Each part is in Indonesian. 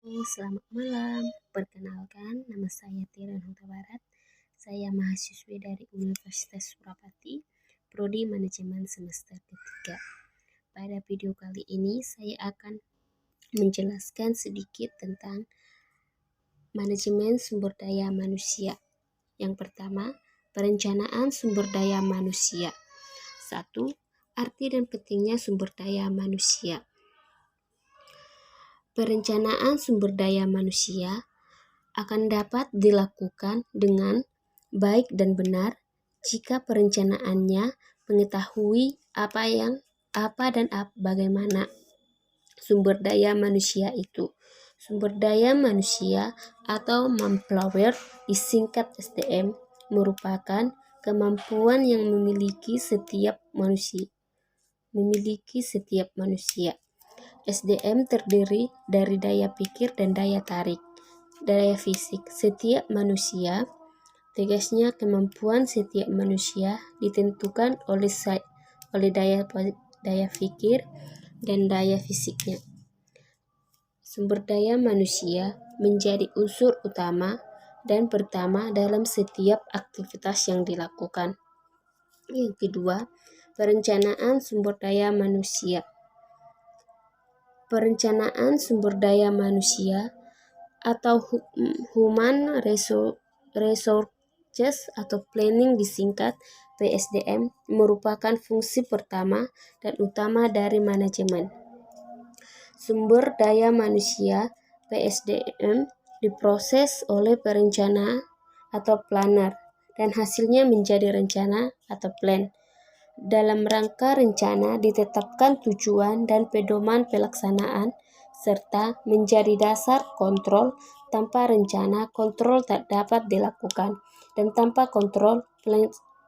Selamat malam. Perkenalkan, nama saya Tiran Huta Barat. Saya mahasiswi dari Universitas Surapati, Prodi Manajemen semester ketiga. Pada video kali ini, saya akan menjelaskan sedikit tentang manajemen sumber daya manusia. Yang pertama, perencanaan sumber daya manusia. 1. Arti dan pentingnya sumber daya manusia. Perencanaan sumber daya manusia akan dapat dilakukan dengan baik dan benar jika perencanaannya mengetahui bagaimana sumber daya manusia itu. Sumber daya manusia atau manpower disingkat SDM merupakan kemampuan yang memiliki setiap manusia. SDM terdiri dari daya pikir dan daya tarik. Daya fisik setiap manusia, tegasnya kemampuan setiap manusia ditentukan oleh daya pikir dan daya fisiknya. Sumber daya manusia menjadi unsur utama dan pertama dalam setiap aktivitas yang dilakukan. Yang kedua, perencanaan sumber daya manusia. Perencanaan sumber daya manusia atau Human Resources atau Planning disingkat PSDM merupakan fungsi pertama dan utama dari manajemen sumber daya manusia. PSDM diproses oleh perencana atau planner dan hasilnya menjadi rencana atau plan. Dalam rangka rencana ditetapkan tujuan dan pedoman pelaksanaan serta menjadi dasar kontrol. Tanpa rencana, kontrol tak dapat dilakukan, dan tanpa kontrol,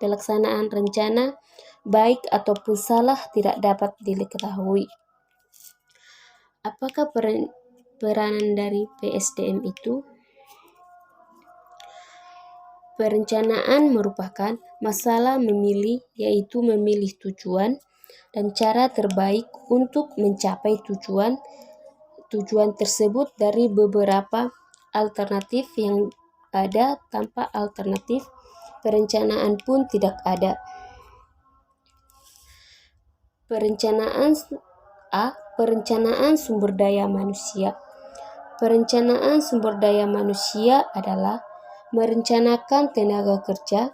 pelaksanaan rencana baik ataupun salah tidak dapat diketahui. Apakah peranan dari PSDM itu? Perencanaan merupakan masalah memilih, yaitu memilih tujuan dan cara terbaik untuk mencapai tujuan tersebut dari beberapa alternatif yang ada. Tanpa alternatif, perencanaan pun tidak ada. Perencanaan sumber daya manusia. Perencanaan sumber daya manusia adalah merencanakan tenaga kerja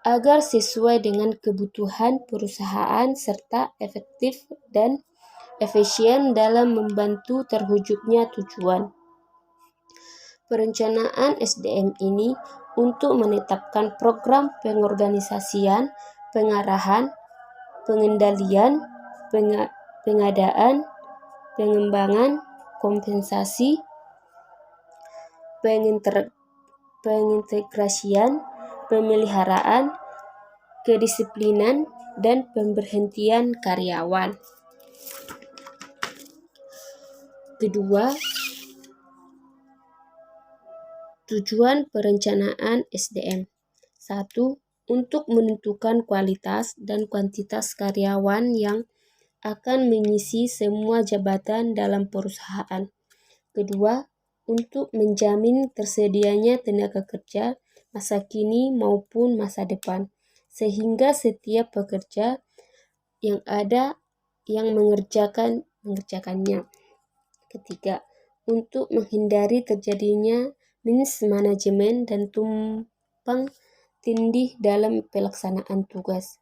agar sesuai dengan kebutuhan perusahaan serta efektif dan efisien dalam membantu terwujudnya tujuan. Perencanaan SDM ini untuk menetapkan program pengorganisasian, pengarahan, pengendalian, pengadaan, pengembangan, kompensasi, pengintegrasian, pemeliharaan, kedisiplinan, dan pemberhentian karyawan. Kedua, tujuan perencanaan SDM. 1. Untuk menentukan kualitas dan kuantitas karyawan yang akan mengisi semua jabatan dalam perusahaan. Kedua, untuk menjamin tersedianya tenaga kerja masa kini maupun masa depan, sehingga setiap pekerja yang ada yang mengerjakannya. Ketiga, untuk menghindari terjadinya mismanagement dan tumpang tindih dalam pelaksanaan tugas.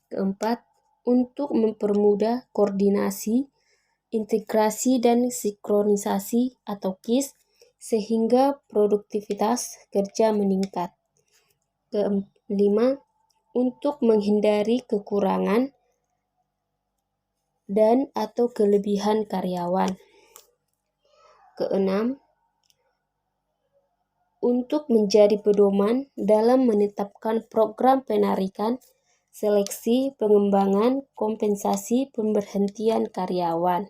Keempat, untuk mempermudah koordinasi, integrasi dan sinkronisasi atau KIS sehingga produktivitas kerja meningkat. Kelima, untuk menghindari kekurangan dan atau kelebihan karyawan. Keenam, untuk menjadi pedoman dalam menetapkan program penarikan, seleksi, pengembangan, kompensasi, pemberhentian karyawan.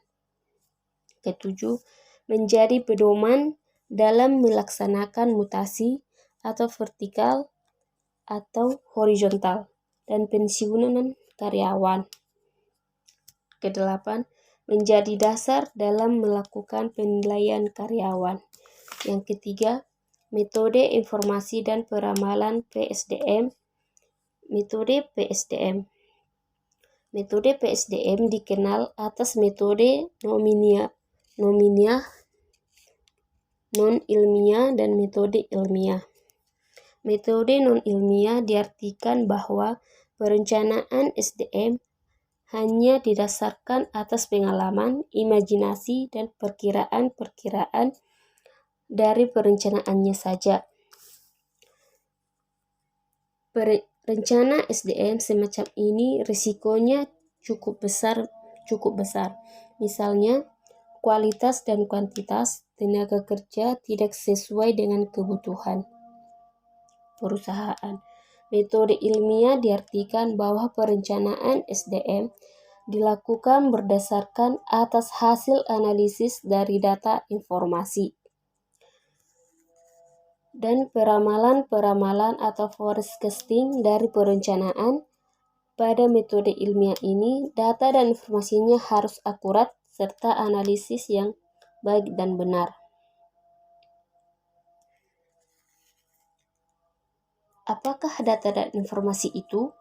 Ketujuh, menjadi pedoman dalam melaksanakan mutasi atau vertikal atau horizontal dan pensiunan karyawan. Kedelapan, menjadi dasar dalam melakukan penilaian karyawan. Yang ketiga, metode informasi dan peramalan PSDM. Metode PSDM. Metode PSDM dikenal atas metode non-ilmiah dan metode ilmiah. Metode non-ilmiah diartikan bahwa perencanaan SDM hanya didasarkan atas pengalaman, imajinasi, dan perkiraan-perkiraan dari perencanaannya saja. Rencana SDM semacam ini risikonya cukup besar. Misalnya, kualitas dan kuantitas tenaga kerja tidak sesuai dengan kebutuhan perusahaan. Metode ilmiah diartikan bahwa perencanaan SDM dilakukan berdasarkan atas hasil analisis dari data informasi. Dan peramalan atau forecasting dari perencanaan. Pada metode ilmiah ini, data dan informasinya harus akurat serta analisis yang baik dan benar. Apakah data dan informasi itu?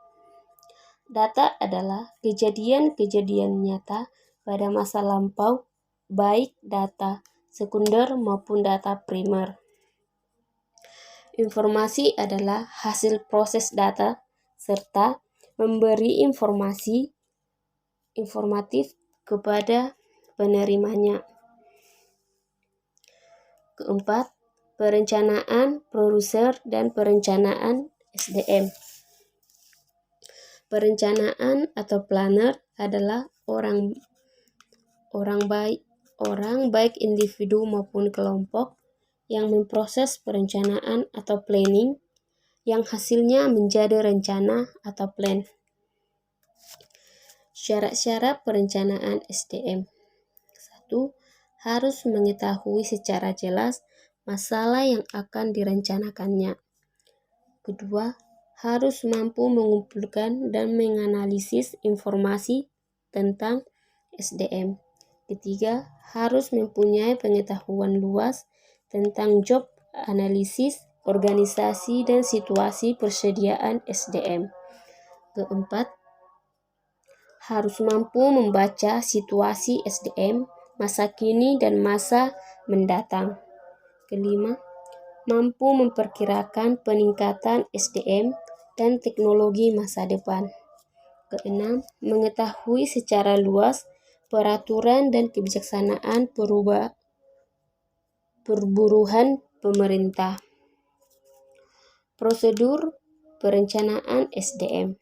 Data adalah kejadian-kejadian nyata pada masa lampau, baik data sekunder maupun data primer. Informasi adalah hasil proses data serta memberi informatif kepada penerimanya. Keempat, perencanaan, produser, dan perencanaan SDM. Perencanaan atau planner adalah orang baik individu maupun kelompok yang memproses perencanaan atau planning yang hasilnya menjadi rencana atau plan. Syarat-syarat perencanaan SDM. 1. Harus mengetahui secara jelas masalah yang akan direncanakannya. Kedua, harus mampu mengumpulkan dan menganalisis informasi tentang SDM. Ketiga, harus mempunyai pengetahuan luas tentang job analisis, organisasi, dan situasi persediaan SDM. Keempat, harus mampu membaca situasi SDM masa kini dan masa mendatang. Kelima, mampu memperkirakan peningkatan SDM dan teknologi masa depan. Keenam, mengetahui secara luas peraturan dan kebijaksanaan perburuhan pemerintah. Prosedur perencanaan SDM.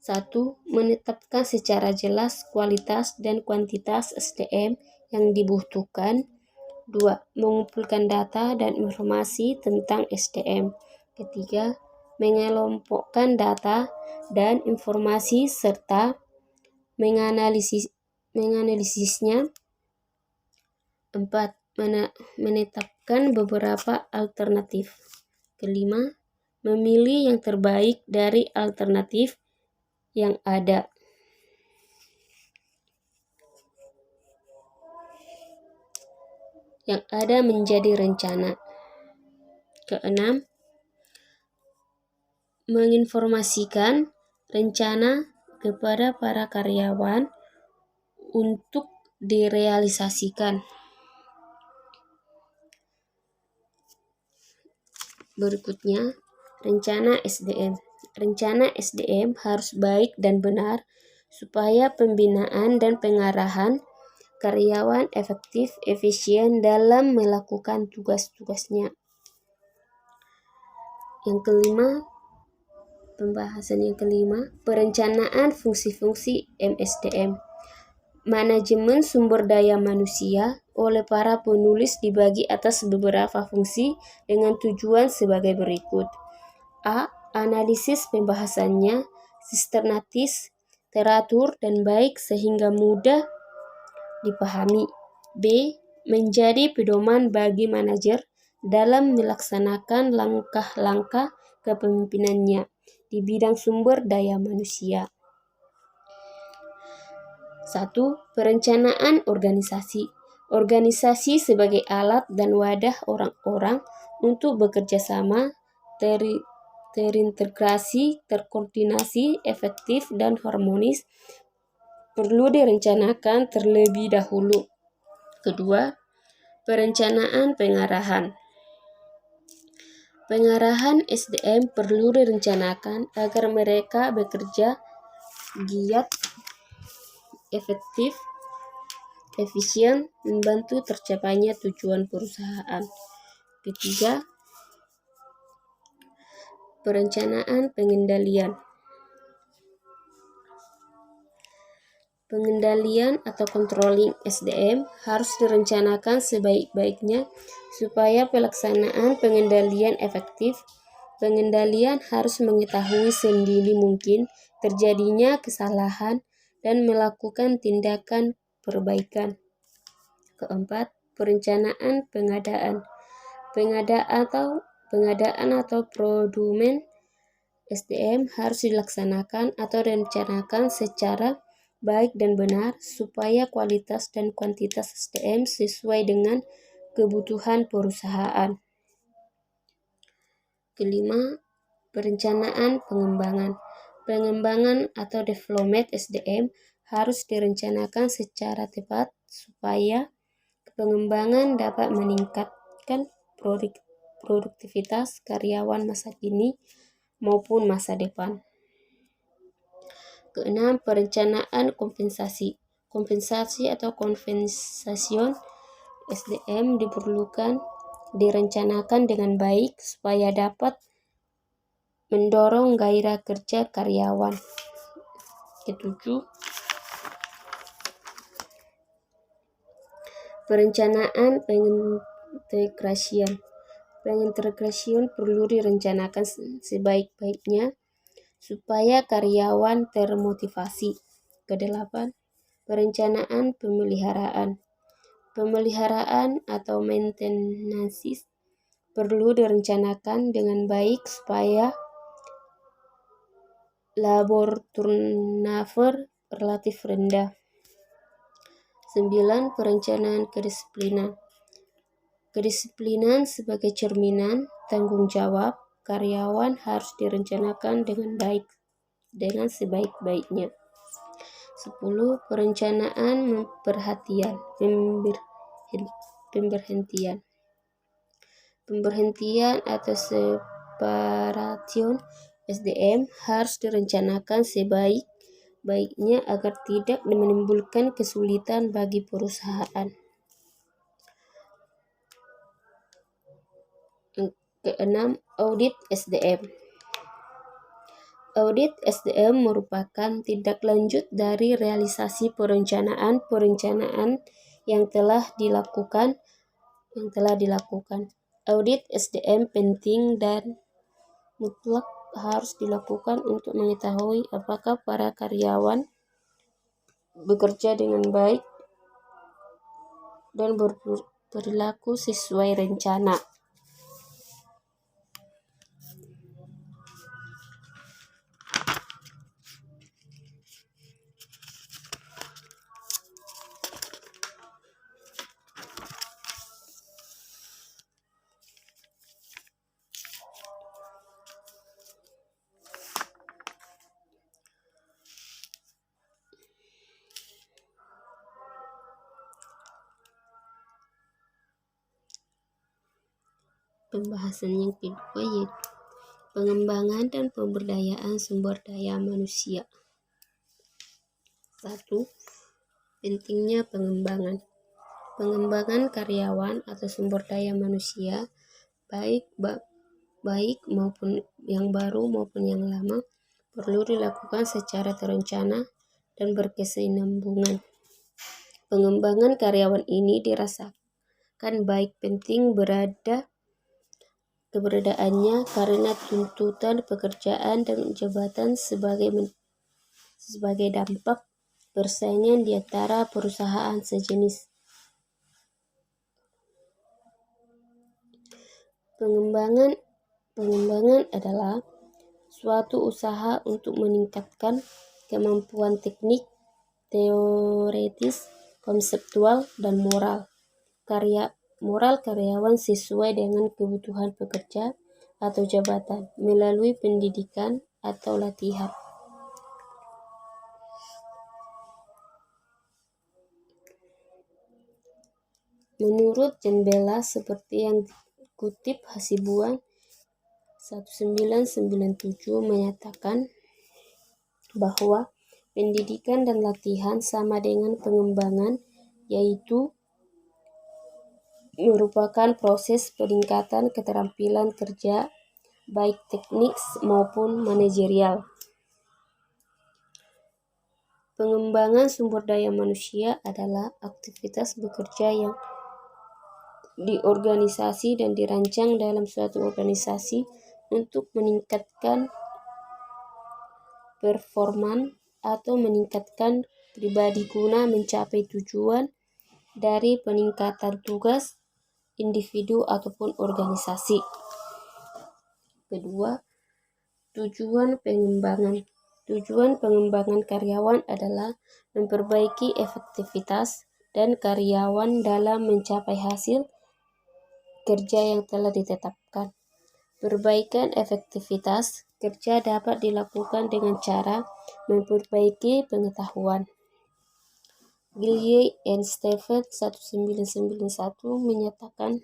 1. Menetapkan secara jelas kualitas dan kuantitas SDM yang dibutuhkan. 2. Mengumpulkan data dan informasi tentang SDM. Ketiga, mengelompokkan data dan informasi serta menganalisisnya. 4. Menetapkan beberapa alternatif. Kelima, memilih yang terbaik dari alternatif yang ada. Yang ada menjadi rencana. Keenam, menginformasikan rencana kepada para karyawan untuk direalisasikan. Berikutnya, rencana SDM. Rencana SDM harus baik dan benar supaya pembinaan dan pengarahan karyawan efisien dalam melakukan tugas-tugasnya. Pembahasan yang kelima, perencanaan fungsi-fungsi MSDM. Manajemen sumber daya manusia oleh para penulis dibagi atas beberapa fungsi dengan tujuan sebagai berikut. A. Analisis pembahasannya sistematis, teratur, dan baik sehingga mudah dipahami. B. Menjadi pedoman bagi manajer dalam melaksanakan langkah-langkah kepemimpinannya di bidang sumber daya manusia. 1. Perencanaan organisasi. Organisasi sebagai alat dan wadah orang-orang untuk bekerja sama, terintegrasi, terkoordinasi, efektif, dan harmonis perlu direncanakan terlebih dahulu. Kedua, perencanaan pengarahan. Pengarahan SDM perlu direncanakan agar mereka bekerja giat, efektif, efisien, membantu tercapainya tujuan perusahaan. Ketiga, perencanaan pengendalian. Pengendalian atau controlling SDM harus direncanakan sebaik-baiknya supaya pelaksanaan pengendalian efektif. Pengendalian harus mengetahui sedini mungkin terjadinya kesalahan dan melakukan tindakan perbaikan. Keempat, perencanaan pengadaan. Pengadaan atau produmen SDM harus dilaksanakan atau direncanakan secara baik dan benar supaya kualitas dan kuantitas SDM sesuai dengan kebutuhan perusahaan. Kelima, perencanaan pengembangan. Pengembangan atau development SDM harus direncanakan secara tepat supaya pengembangan dapat meningkatkan produktivitas karyawan masa kini maupun masa depan. Keenam, perencanaan kompensasi. Kompensasi atau compensation SDM direncanakan dengan baik supaya dapat mendorong gairah kerja karyawan. Ketujuh, perencanaan pengintegrasian. Pengintegrasian perlu direncanakan sebaik-baiknya supaya karyawan termotivasi. Kedelapan, perencanaan pemeliharaan. Pemeliharaan atau maintenance perlu direncanakan dengan baik supaya labor turnover relatif rendah. 9. Perencanaan kedisiplinan. Kedisiplinan sebagai cerminan tanggung jawab karyawan harus direncanakan dengan baik, dengan sebaik-baiknya. 10. Perencanaan pemberhentian atau separation SDM harus direncanakan sebaik-baiknya agar tidak menimbulkan kesulitan bagi perusahaan. Keenam, audit SDM. Audit SDM merupakan tindak lanjut dari realisasi perencanaan yang telah dilakukan. Audit SDM penting dan mutlak harus dilakukan untuk mengetahui apakah para karyawan bekerja dengan baik dan berperilaku sesuai rencana. Pembahasan yang kedua yaitu pengembangan dan pemberdayaan sumber daya manusia. 1. Pentingnya pengembangan. Pengembangan karyawan atau sumber daya manusia, baik maupun yang baru maupun yang lama, perlu dilakukan secara terencana dan berkesinambungan. Pengembangan karyawan ini dirasakan baik penting keberadaannya karena tuntutan pekerjaan dan jabatan sebagai dampak persaingan di antara perusahaan sejenis. Pengembangan adalah suatu usaha untuk meningkatkan kemampuan teknik, teoretis, konseptual, dan moral. Moral karyawan sesuai dengan kebutuhan pekerja atau jabatan melalui pendidikan atau latihan. Menurut Jan Bella, seperti yang dikutip Hasibuan 1997 menyatakan bahwa pendidikan dan latihan sama dengan pengembangan, yaitu merupakan proses peningkatan keterampilan kerja, baik teknik maupun manajerial. Pengembangan sumber daya manusia adalah aktivitas bekerja yang diorganisasi dan dirancang dalam suatu organisasi untuk meningkatkan performan atau meningkatkan pribadi guna mencapai tujuan dari peningkatan tugas individu ataupun organisasi. Kedua, tujuan pengembangan. Tujuan pengembangan karyawan adalah memperbaiki efektivitas dan karyawan dalam mencapai hasil kerja yang telah ditetapkan. Perbaikan efektivitas kerja dapat dilakukan dengan cara memperbaiki pengetahuan. Gillier and Stephen 1991 menyatakan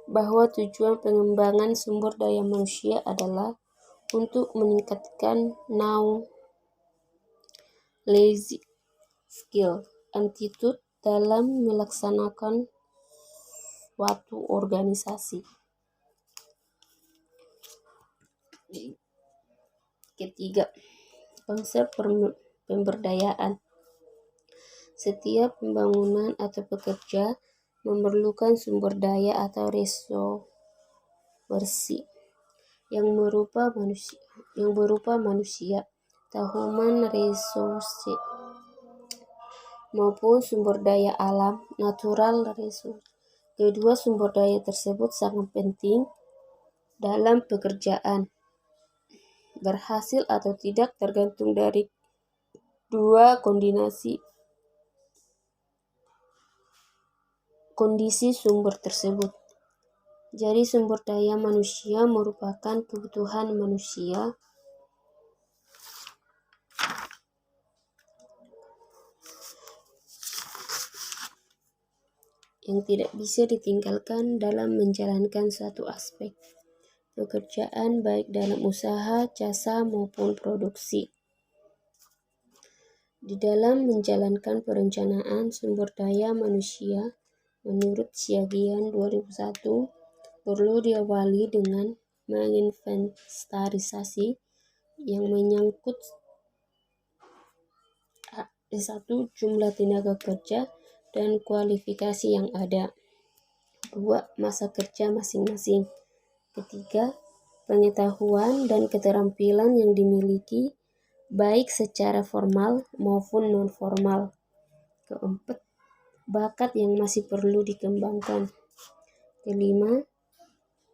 bahwa tujuan pengembangan sumber daya manusia adalah untuk meningkatkan knowledge, skill, attitude dalam melaksanakan suatu organisasi. Ketiga, konsep pemberdayaan. Setiap pembangunan atau pekerja memerlukan sumber daya atau resource yang berupa manusia, human resource, maupun sumber daya alam, natural resource. Kedua sumber daya tersebut sangat penting dalam pekerjaan. Berhasil atau tidak tergantung dari dua kondisi sumber tersebut. Jadi sumber daya manusia merupakan kebutuhan manusia yang tidak bisa ditinggalkan dalam menjalankan suatu aspek pekerjaan, baik dalam usaha, jasa, maupun produksi. Di dalam menjalankan perencanaan sumber daya manusia, menurut Siagian 2001, perlu diawali dengan menginventarisasi yang menyangkut 1. Jumlah tenaga kerja dan kualifikasi yang ada. 2. Masa kerja masing-masing. Ketiga, pengetahuan dan keterampilan yang dimiliki, baik secara formal maupun non-formal. Keempat, bakat yang masih perlu dikembangkan. Kelima,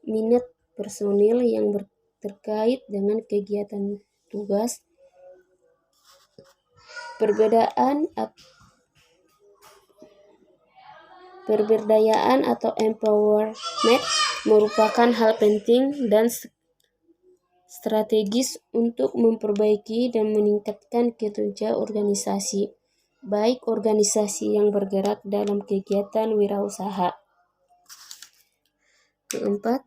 minat personil yang terkait dengan kegiatan tugas. Pemberdayaan atau empowerment merupakan hal penting dan strategis untuk memperbaiki dan meningkatkan kinerja organisasi, baik organisasi yang bergerak dalam kegiatan wirausaha. Keempat,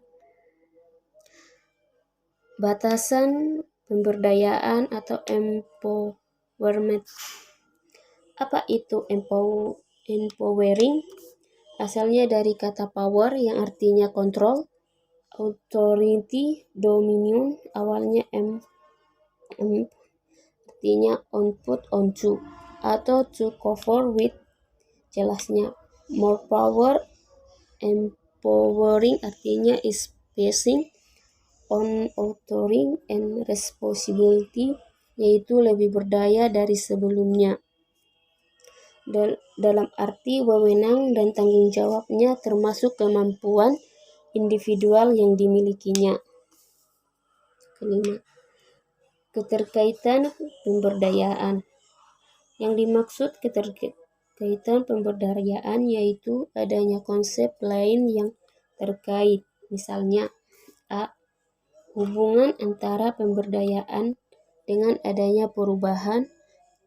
batasan pemberdayaan atau empowerment. Apa itu empowering? Asalnya dari kata power yang artinya kontrol, authority, dominion, awalnya artinya on put onto atau to cover with. Jelasnya more power, empowering artinya is passing on authority and responsibility, yaitu lebih berdaya dari sebelumnya. Dalam arti wewenang dan tanggung jawabnya termasuk kemampuan individual yang dimilikinya. Kelima, Keterkaitan pemberdayaan. Yang dimaksud keterkaitan pemberdayaan yaitu adanya konsep lain yang terkait. Misalnya, A. Hubungan antara pemberdayaan dengan adanya perubahan.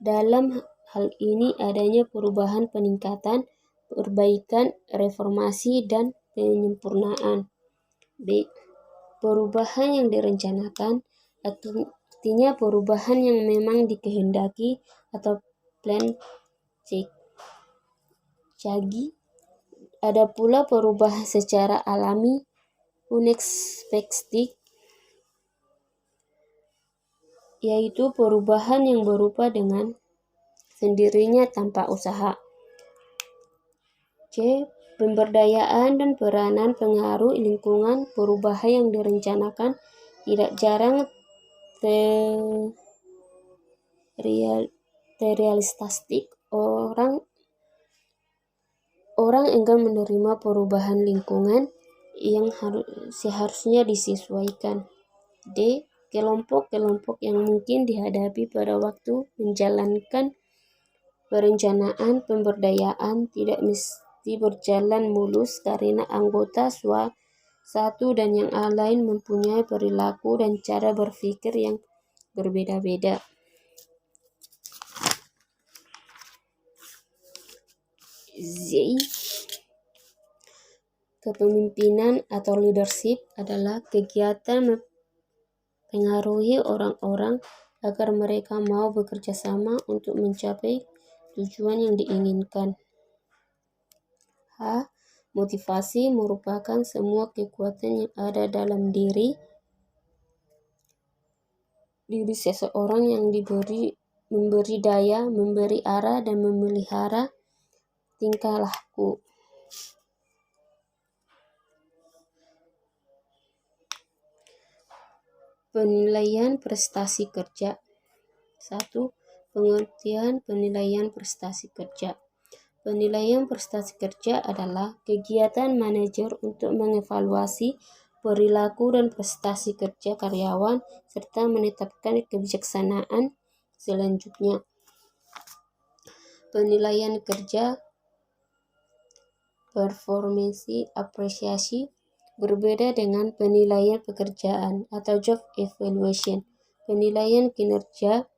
Dalam hal ini adanya perubahan peningkatan, perbaikan, reformasi, dan penyempurnaan. B. Perubahan yang direncanakan, artinya perubahan yang memang dikehendaki atau plan cagi. Ada pula perubahan secara alami, unexpected, yaitu perubahan yang berupa dengan sendirinya tanpa usaha. C. Pemberdayaan dan peranan pengaruh lingkungan. Perubahan yang direncanakan tidak jarang terrealistik. Orang enggan menerima perubahan lingkungan yang seharusnya disesuaikan. D. Kelompok-kelompok yang mungkin dihadapi pada waktu menjalankan perencanaan pemberdayaan tidak mesti berjalan mulus karena anggota satu dan yang lain mempunyai perilaku dan cara berpikir yang berbeda-beda. Z. Kepemimpinan atau leadership adalah kegiatan mempengaruhi orang-orang agar mereka mau bekerja sama untuk mencapai tujuan yang diinginkan. H. Motivasi merupakan semua kekuatan yang ada dalam diri seseorang yang memberi daya, memberi arah, dan memelihara tingkah laku. Penilaian prestasi kerja. 1. Pengertian penilaian prestasi kerja. Penilaian prestasi kerja adalah kegiatan manajer untuk mengevaluasi perilaku dan prestasi kerja karyawan serta menetapkan kebijaksanaan selanjutnya. Penilaian kerja performance apresiasi berbeda dengan penilaian pekerjaan atau job evaluation. Penilaian kinerja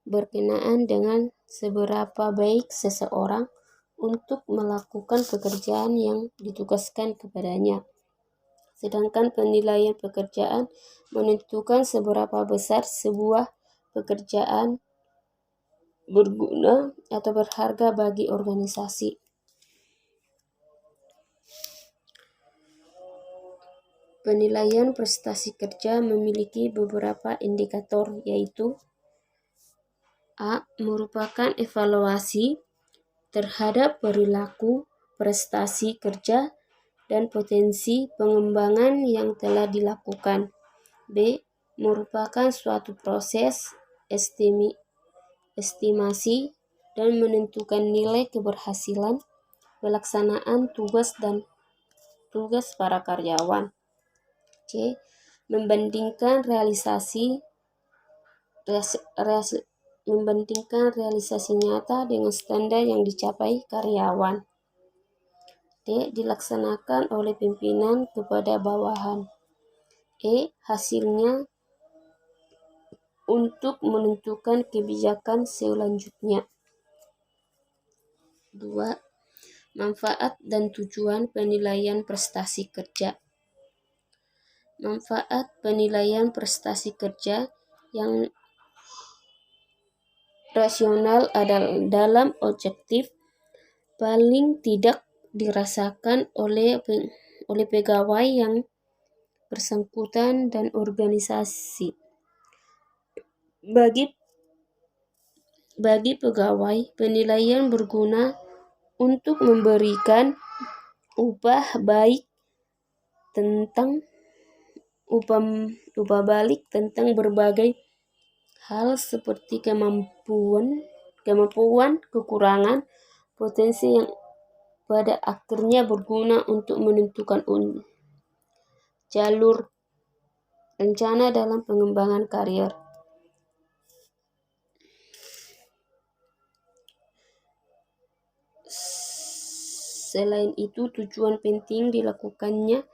berkenaan dengan seberapa baik seseorang untuk melakukan pekerjaan yang ditugaskan kepadanya. Sedangkan penilaian pekerjaan menentukan seberapa besar sebuah pekerjaan berguna atau berharga bagi organisasi. Penilaian prestasi kerja memiliki beberapa indikator, yaitu A. Merupakan evaluasi terhadap perilaku, prestasi kerja, dan potensi pengembangan yang telah dilakukan. B. Merupakan suatu proses estimasi dan menentukan nilai keberhasilan pelaksanaan tugas para karyawan. C. Membandingkan realisasi nyata dengan standar yang dicapai karyawan. D. Dilaksanakan oleh pimpinan kepada bawahan. E. Hasilnya untuk menentukan kebijakan selanjutnya. 2. Manfaat dan tujuan penilaian prestasi kerja. Manfaat penilaian prestasi kerja yang rasional adalah dalam objektif paling tidak dirasakan oleh pegawai yang bersangkutan dan organisasi. Bagi pegawai, penilaian berguna untuk memberikan upah balik tentang berbagai hal seperti kemampuan, kekurangan, potensi yang pada akhirnya berguna untuk menentukan jalur rencana dalam pengembangan karier. Selain itu, tujuan penting dilakukannya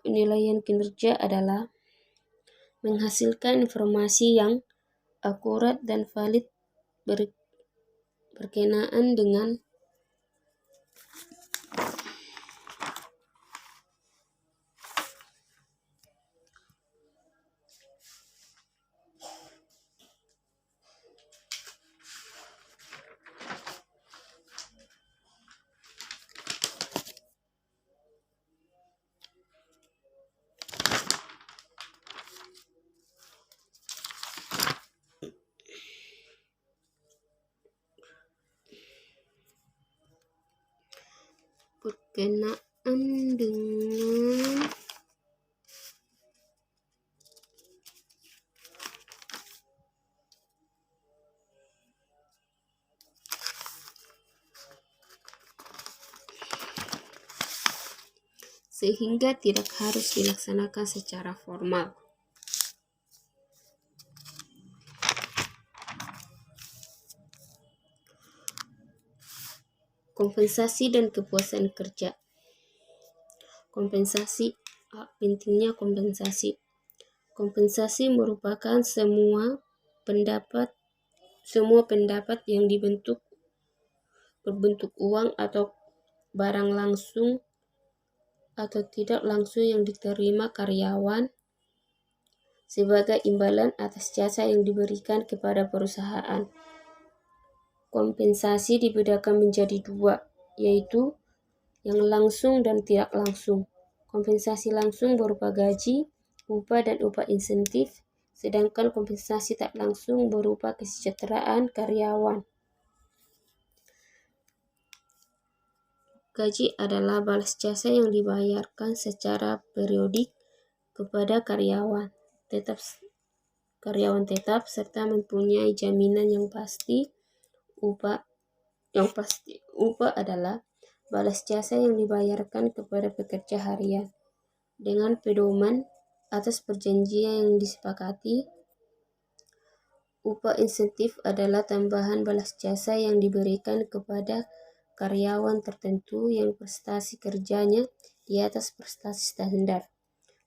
penilaian kinerja adalah menghasilkan informasi yang akurat dan valid berkenaan dengan sehingga tidak harus dilaksanakan secara formal. Kompensasi dan kepuasan kerja. Kompensasi, pentingnya kompensasi. Kompensasi merupakan semua pendapat yang berbentuk uang atau barang langsung atau tidak langsung yang diterima karyawan sebagai imbalan atas jasa yang diberikan kepada perusahaan. Kompensasi dibedakan menjadi dua, yaitu yang langsung dan tidak langsung. Kompensasi langsung berupa gaji, upah, dan upah insentif, sedangkan kompensasi tak langsung berupa kesejahteraan karyawan. Gaji adalah balas jasa yang dibayarkan secara periodik kepada karyawan tetap serta mempunyai jaminan yang pasti. Upah adalah balas jasa yang dibayarkan kepada pekerja harian dengan pedoman atas perjanjian yang disepakati. Upah insentif adalah tambahan balas jasa yang diberikan kepada karyawan tertentu yang prestasi kerjanya di atas prestasi standar.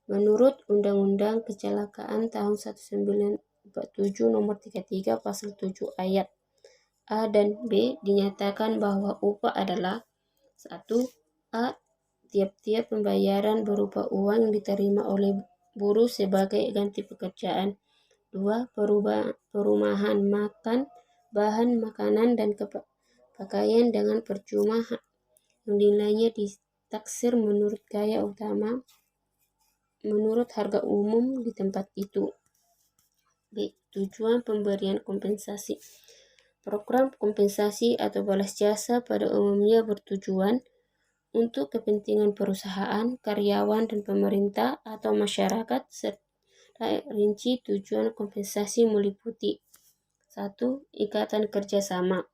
Menurut Undang-Undang Kecelakaan tahun 1947 nomor 33 pasal 7 ayat A dan B dinyatakan bahwa upah adalah 1. Tiap-tiap pembayaran berupa uang yang diterima oleh buruh sebagai ganti pekerjaan. 2. Perumahan makan, bahan makanan dan pakaian dengan percuma yang nilainya ditaksir menurut harga umum di tempat itu. B. Tujuan pemberian kompensasi. Program kompensasi atau balas jasa pada umumnya bertujuan untuk kepentingan perusahaan, karyawan, dan pemerintah atau masyarakat. Rinci tujuan kompensasi meliputi 1. Ikatan kerjasama.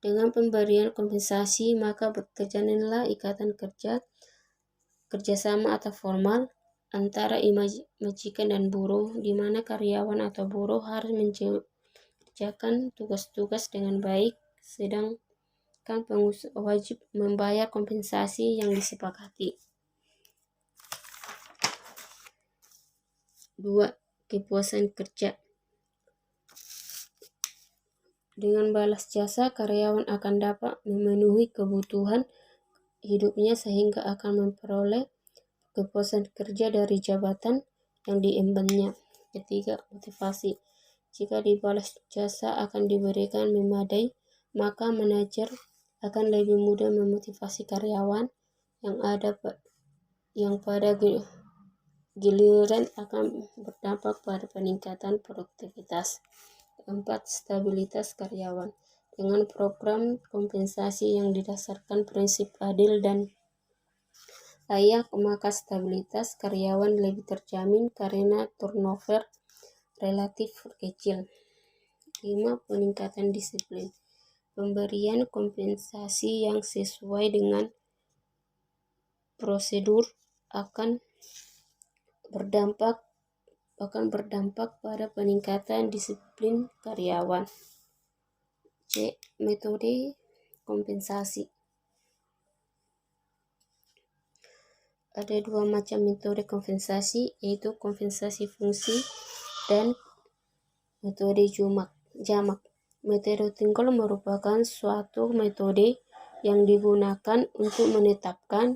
Dengan pemberian kompensasi, maka terjalinlah ikatan kerjasama atau formal antara majikan dan buruh, di mana karyawan atau buruh harus mengerjakan tugas-tugas dengan baik, sedangkan pengusaha wajib membayar kompensasi yang disepakati. 2. Kepuasan kerja. Dengan balas jasa, karyawan akan dapat memenuhi kebutuhan hidupnya sehingga akan memperoleh kepuasan kerja dari jabatan yang diembannya. 3. Motivasi. Jika dibalas jasa akan diberikan memadai, maka manajer akan lebih mudah memotivasi karyawan yang pada giliran akan berdampak pada peningkatan produktivitas. 4. Stabilitas karyawan. Dengan program kompensasi yang didasarkan prinsip adil dan layak, maka stabilitas karyawan lebih terjamin karena turnover relatif kecil. 5. Peningkatan disiplin. Pemberian kompensasi yang sesuai dengan prosedur akan berdampak pada peningkatan disiplin karyawan. C. Metode kompensasi. Ada dua macam metode kompensasi, yaitu kompensasi fungsi dan metode jamak. Metode Tingle merupakan suatu metode yang digunakan untuk menetapkan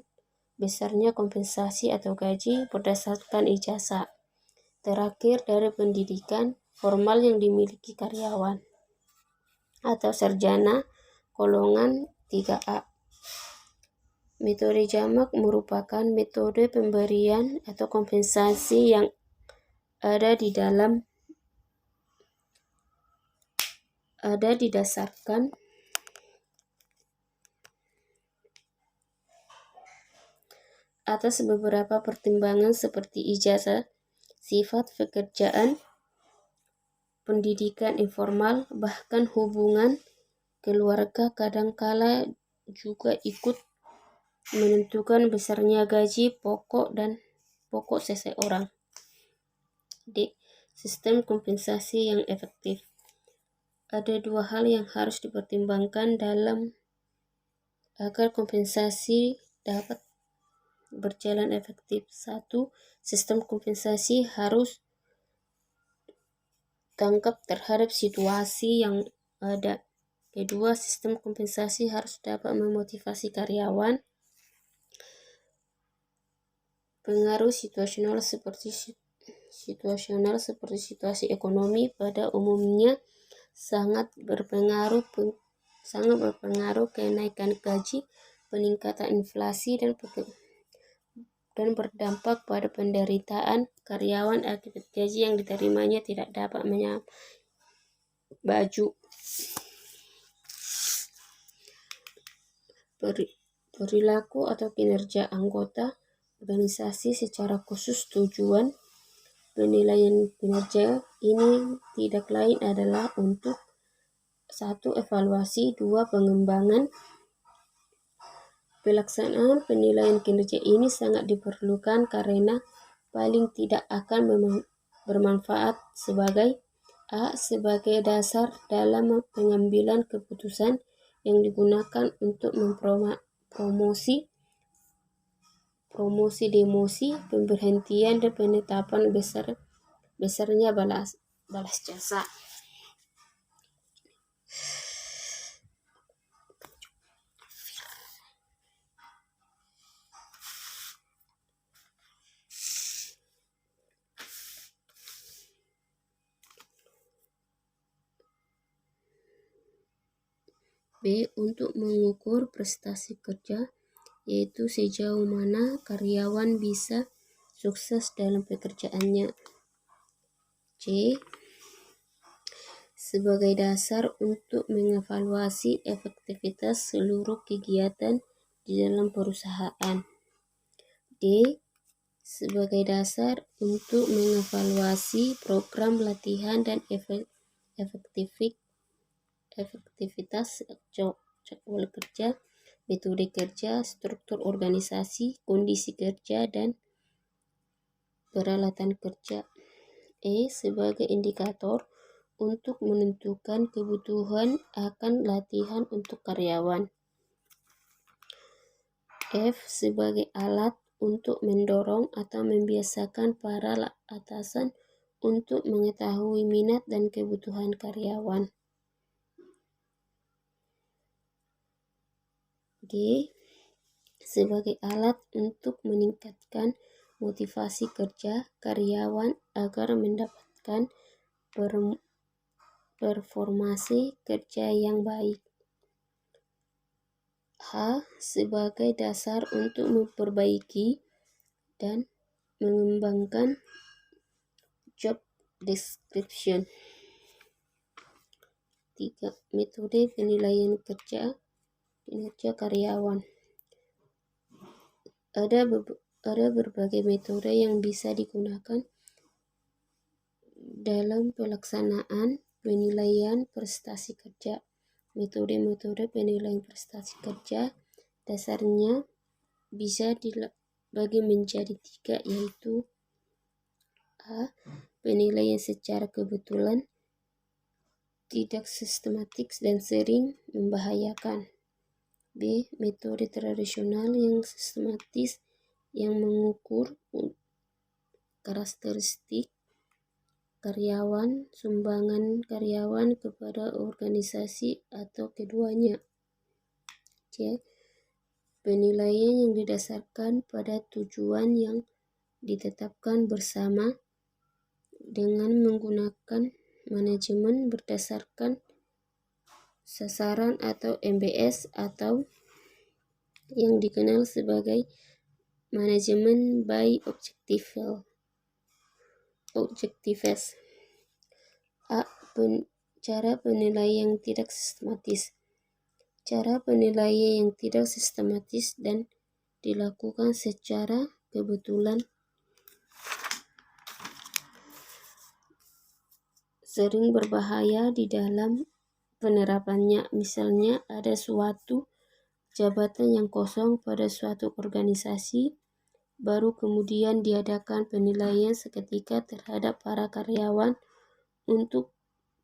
besarnya kompensasi atau gaji berdasarkan ijazah terakhir dari pendidikan formal yang dimiliki karyawan atau sarjana golongan 3A. Metode jamak merupakan metode pemberian atau kompensasi yang didasarkan atas beberapa pertimbangan seperti ijazah, sifat pekerjaan, pendidikan informal, bahkan hubungan keluarga kadangkala juga ikut menentukan besarnya gaji pokok seseorang. D. Sistem kompensasi yang efektif. Ada dua hal yang harus dipertimbangkan agar kompensasi dapat berjalan efektif. 1. Sistem kompensasi harus tangkap terhadap situasi yang ada. Kedua, sistem kompensasi harus dapat memotivasi karyawan. Pengaruh situasional seperti situasi ekonomi pada umumnya sangat berpengaruh kenaikan gaji, peningkatan inflasi dan berdampak pada penderitaan karyawan akibat gaji yang diterimanya tidak dapat baju. Perilaku atau kinerja anggota organisasi secara khusus. Tujuan penilaian kinerja ini tidak lain adalah untuk 1. Evaluasi, 2. Pengembangan. Pelaksanaan penilaian kinerja ini sangat diperlukan karena paling tidak akan bermanfaat sebagai dasar dalam pengambilan keputusan yang digunakan untuk promosi, demosi, pemberhentian, dan penetapan besarnya balas jasa. B. Untuk mengukur prestasi kerja, yaitu sejauh mana karyawan bisa sukses dalam pekerjaannya. C. Sebagai dasar untuk mengevaluasi efektivitas seluruh kegiatan di dalam perusahaan. D. Sebagai dasar untuk mengevaluasi program latihan dan efektivitas jadwal kerja, metode kerja, struktur organisasi, kondisi kerja, dan peralatan kerja. E. Sebagai indikator untuk menentukan kebutuhan akan latihan untuk karyawan. F. Sebagai alat untuk mendorong atau membiasakan para atasan untuk mengetahui minat dan kebutuhan karyawan. G. Sebagai alat untuk meningkatkan motivasi kerja karyawan agar mendapatkan performasi kerja yang baik. H. Sebagai dasar untuk memperbaiki dan mengembangkan job description. 3. Metode penilaian kinerja karyawan. Ada berbagai metode yang bisa digunakan dalam pelaksanaan penilaian prestasi kerja. Metode penilaian prestasi kerja dasarnya bisa dibagi menjadi 3, yaitu A. Penilaian secara kebetulan, tidak sistematik dan sering membahayakan. B. Metode tradisional yang sistematis yang mengukur karakteristik karyawan, sumbangan karyawan kepada organisasi atau keduanya. C. Penilaian yang didasarkan pada tujuan yang ditetapkan bersama dengan menggunakan manajemen berdasarkan sasaran atau MBS atau yang dikenal sebagai manajemen by objectives. A. Cara penilaian yang tidak sistematis. Cara penilaian yang tidak sistematis dan dilakukan secara kebetulan sering berbahaya di dalam penerapannya. Misalnya ada suatu jabatan yang kosong pada suatu organisasi, baru kemudian diadakan penilaian seketika terhadap para karyawan untuk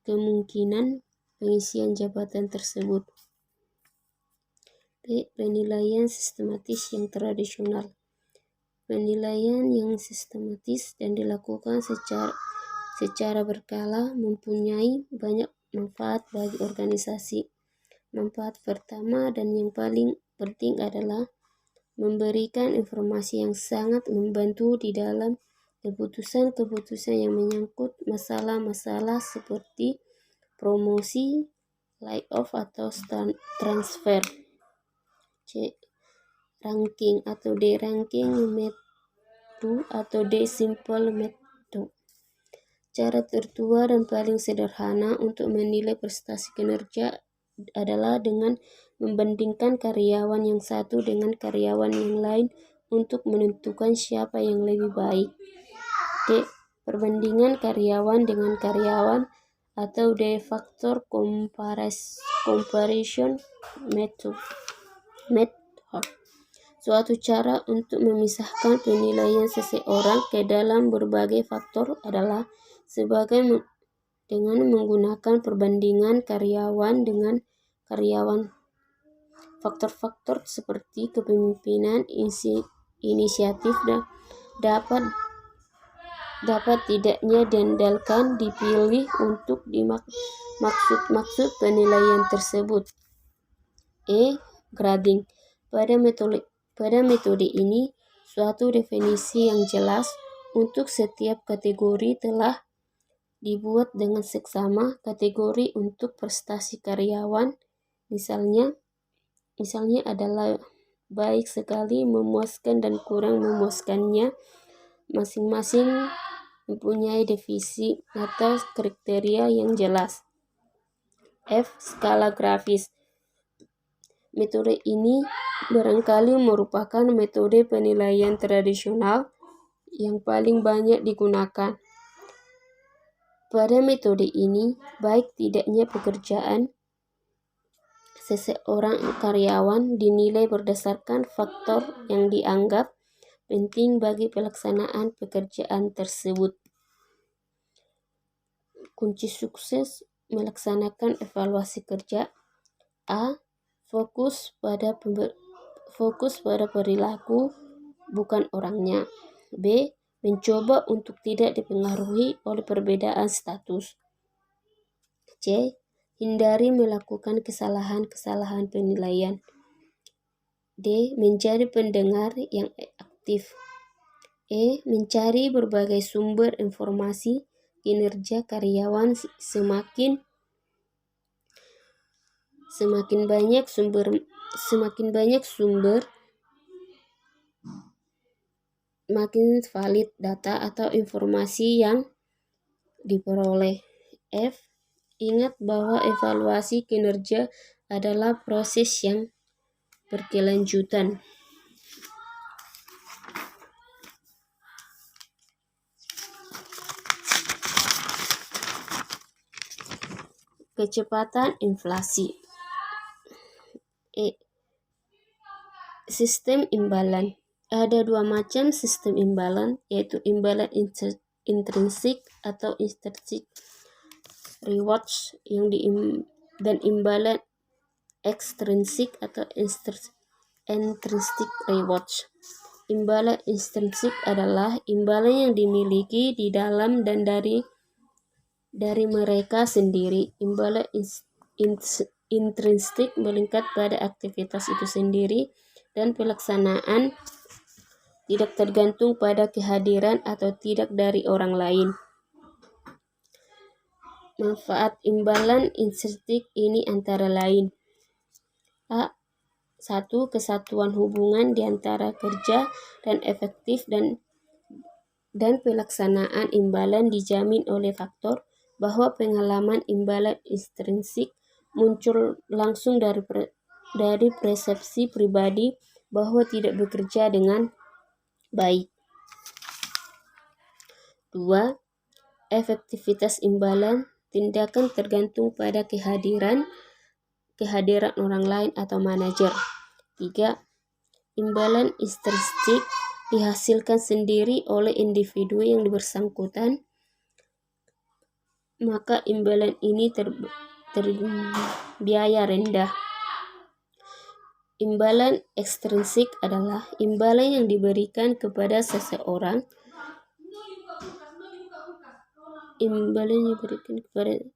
kemungkinan pengisian jabatan tersebut. B. Penilaian sistematis yang tradisional. Penilaian yang sistematis dan dilakukan secara berkala mempunyai banyak manfaat bagi organisasi. Manfaat pertama dan yang paling penting adalah memberikan informasi yang sangat membantu di dalam keputusan-keputusan yang menyangkut masalah-masalah seperti promosi, layoff atau transfer. C. Ranking atau D-ranking method atau D-simple method. Cara tertua dan paling sederhana untuk menilai prestasi kinerja adalah dengan membandingkan karyawan yang satu dengan karyawan yang lain untuk menentukan siapa yang lebih baik. D. Perbandingan karyawan dengan karyawan atau D. Factor comparison method. Suatu cara untuk memisahkan penilaian seseorang ke dalam berbagai faktor adalah dengan menggunakan perbandingan karyawan dengan karyawan. Faktor-faktor seperti kepemimpinan, inisiatif dan dapat tidaknya diandalkan dipilih untuk maksud penilaian tersebut. E. Grading. Pada metode ini, suatu definisi yang jelas untuk setiap kategori telah dibuat dengan seksama. Kategori untuk prestasi karyawan misalnya adalah baik sekali, memuaskan, dan kurang memuaskannya. Masing-masing mempunyai definisi atau kriteria yang jelas. F. Skala grafis. Metode ini barangkali merupakan metode penilaian tradisional yang paling banyak digunakan. Pada metode ini, baik tidaknya pekerjaan seseorang karyawan dinilai berdasarkan faktor yang dianggap penting bagi pelaksanaan pekerjaan tersebut. Kunci sukses melaksanakan evaluasi kerja. A. Fokus pada perilaku, bukan orangnya. B. Mencoba untuk tidak dipengaruhi oleh perbedaan status. C. Hindari melakukan kesalahan-kesalahan penilaian. D. Menjadi pendengar yang aktif. E. Mencari berbagai sumber informasi kinerja karyawan. Semakin banyak sumber, makin valid data atau informasi yang diperoleh. F. Ingat bahwa evaluasi kinerja adalah proses yang berkelanjutan. Kecepatan inflasi. E. Sistem imbalan. Ada dua macam sistem imbalan, yaitu imbalan intrinsik atau intrinsic rewards dan imbalan ekstrinsik atau intrinsic rewards. Imbalan intrinsik adalah imbalan yang dimiliki di dalam dan dari mereka sendiri. Imbalan intrinsik melingkar pada aktivitas itu sendiri dan pelaksanaan tidak tergantung pada kehadiran atau tidak dari orang lain. Manfaat imbalan intrinsik ini antara lain: A. 1. Kesatuan hubungan di antara kerja dan efektif dan pelaksanaan imbalan dijamin oleh faktor bahwa pengalaman imbalan intrinsik muncul langsung dari persepsi pribadi bahwa tidak bekerja dengan baik. 2. Efektivitas imbalan tindakan tergantung pada kehadiran orang lain atau manajer. 3. Imbalan intrinsik dihasilkan sendiri oleh individu yang bersangkutan, maka imbalan ini terbiaya rendah. Imbalan ekstrinsik adalah imbalan yang diberikan kepada seseorang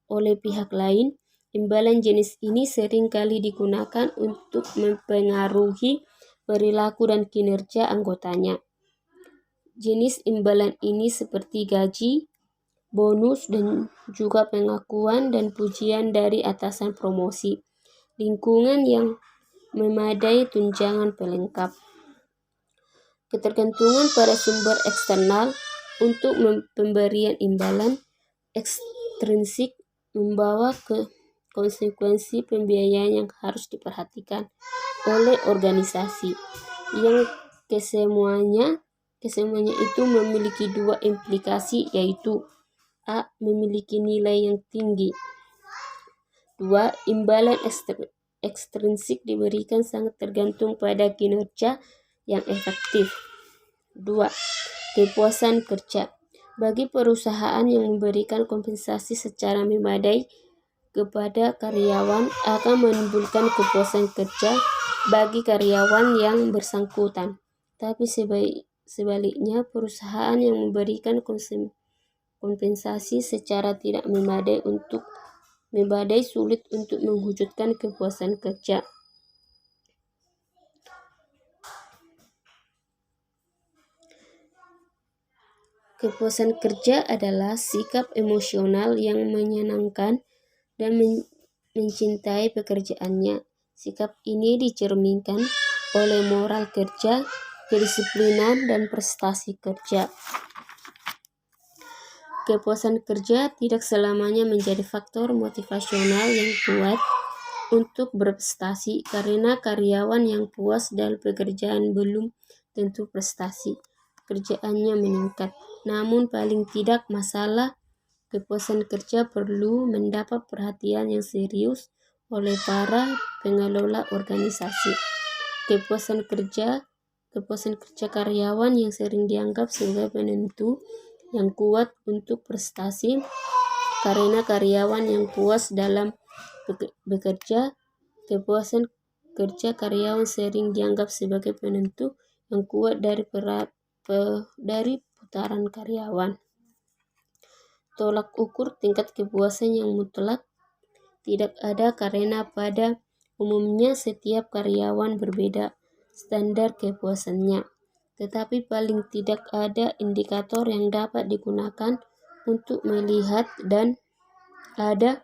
oleh pihak lain. Imbalan jenis ini sering kali digunakan untuk mempengaruhi perilaku dan kinerja anggotanya. Jenis imbalan ini seperti gaji, bonus, dan juga pengakuan dan pujian dari atasan, promosi, lingkungan yang memadai, tunjangan pelengkap. Ketergantungan pada sumber eksternal untuk pemberian imbalan ekstrinsik membawa ke konsekuensi pembiayaan yang harus diperhatikan oleh organisasi, yang kesemuanya itu memiliki dua implikasi, yaitu A. Memiliki nilai yang tinggi. 2. Imbalan ekstrinsik diberikan sangat tergantung pada kinerja yang efektif. 2. Kepuasan kerja. Bagi perusahaan yang memberikan kompensasi secara memadai kepada karyawan akan menimbulkan kepuasan kerja bagi karyawan yang bersangkutan. Tapi sebaliknya, perusahaan yang memberikan kompensasi secara tidak memadai sulit untuk mewujudkan kepuasan kerja. Kepuasan kerja adalah sikap emosional yang menyenangkan dan mencintai pekerjaannya. Sikap ini dicerminkan oleh moral kerja, kedisiplinan, dan prestasi kerja. Kepuasan kerja tidak selamanya menjadi faktor motivasional yang kuat untuk berprestasi, karena karyawan yang puas dalam pekerjaan belum tentu prestasi kerjaannya meningkat. Namun paling tidak masalah kepuasan kerja perlu mendapat perhatian yang serius oleh para pengelola organisasi. Kepuasan kerja karyawan yang sering dianggap sebagai penentu yang kuat untuk prestasi, karena karyawan yang puas dalam bekerja. Kepuasan kerja karyawan sering dianggap sebagai penentu yang kuat dari putaran karyawan. Tolak ukur tingkat kepuasan yang mutlak tidak ada, karena pada umumnya setiap karyawan berbeda standar kepuasannya. Tetapi paling tidak ada indikator yang dapat digunakan untuk melihat dan ada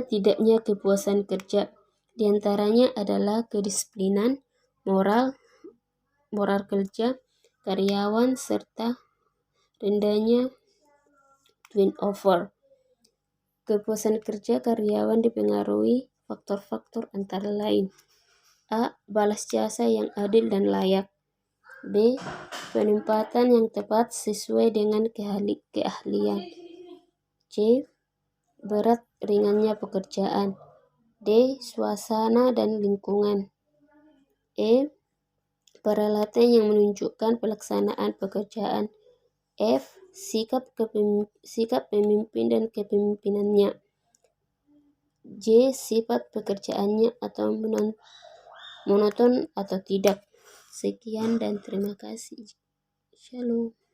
tidaknya kepuasan kerja. Di antaranya adalah kedisiplinan, moral kerja karyawan, serta rendahnya turnover. Kepuasan kerja karyawan dipengaruhi faktor-faktor antara lain: A. Balas jasa yang adil dan layak. B. Penempatan yang tepat sesuai dengan keahlian. C. Berat ringannya pekerjaan. D. Suasana dan lingkungan. E. Peralatan yang menunjukkan pelaksanaan pekerjaan. F. Sikap pemimpin dan kepemimpinannya. J. Sifat pekerjaannya atau monoton atau tidak. Sekian dan terima kasih. Shalom.